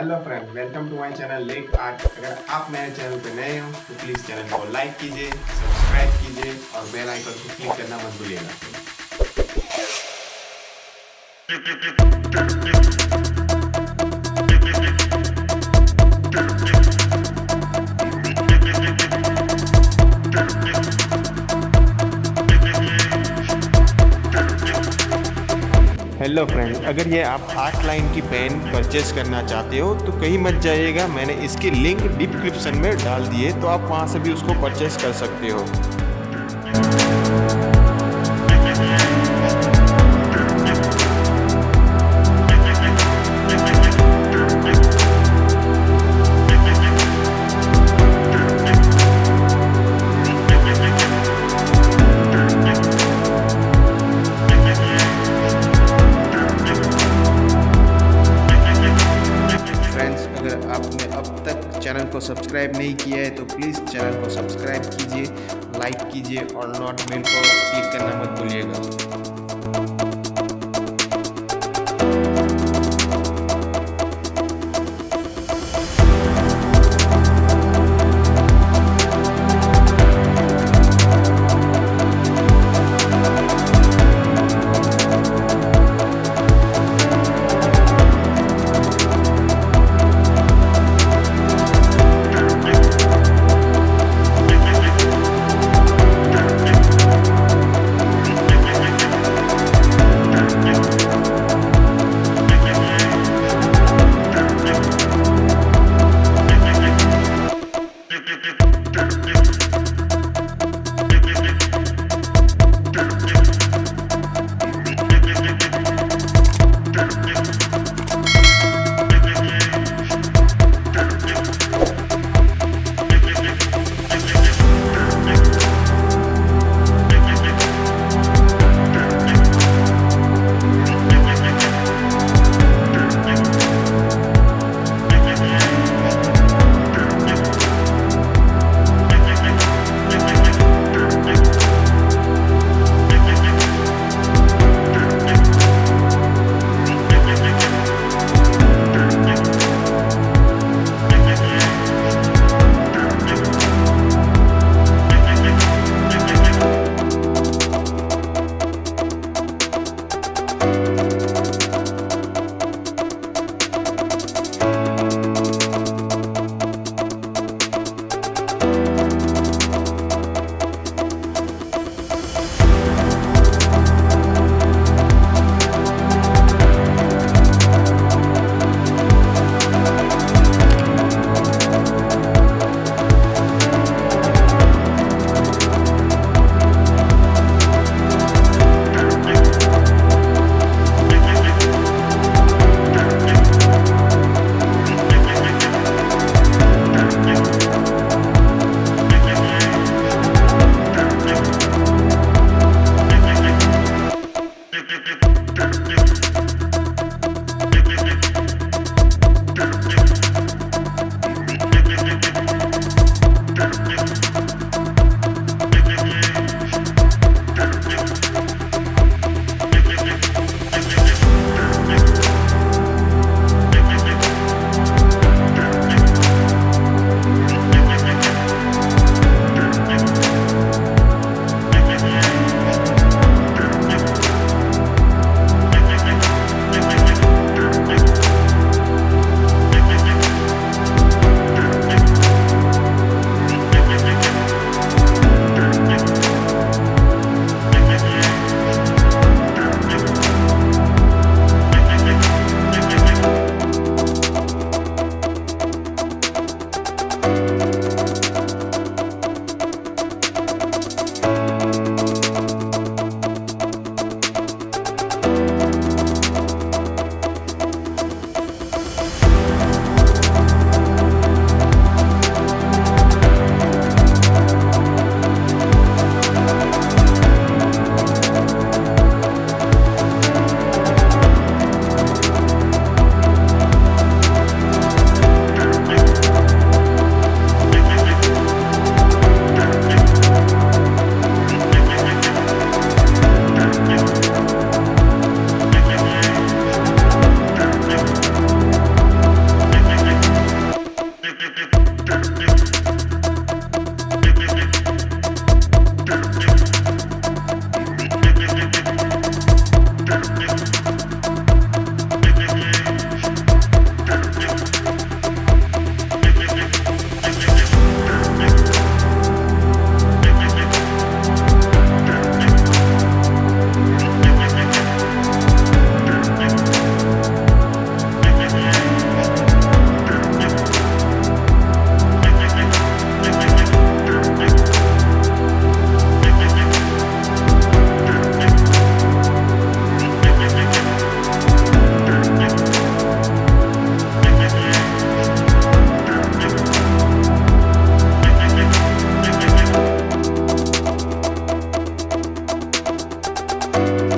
Hello friend, welcome to my channel lake art. अगर आप मेरे चैनल पे नए हो तो प्लीज़ चैनल को लाइक कीजिए, सब्सक्राइब कीजिए और बेल आइकन को क्लिक करना मत भूलिएगा। हेलो फ्रेंड्स, अगर ये आप आर्ट लाइन की पेन परचेज करना चाहते हो तो कहीं मत जाइएगा। मैंने इसकी लिंक डिस्क्रिप्शन में डाल दी है, तो आप वहाँ से भी उसको परचेज कर सकते हो। आपने अब तक चैनल को सब्सक्राइब नहीं किया है तो प्लीज़ चैनल को सब्सक्राइब कीजिए, लाइक कीजिए और नोट बेल को क्लिक करना मत भूलिएगा। है।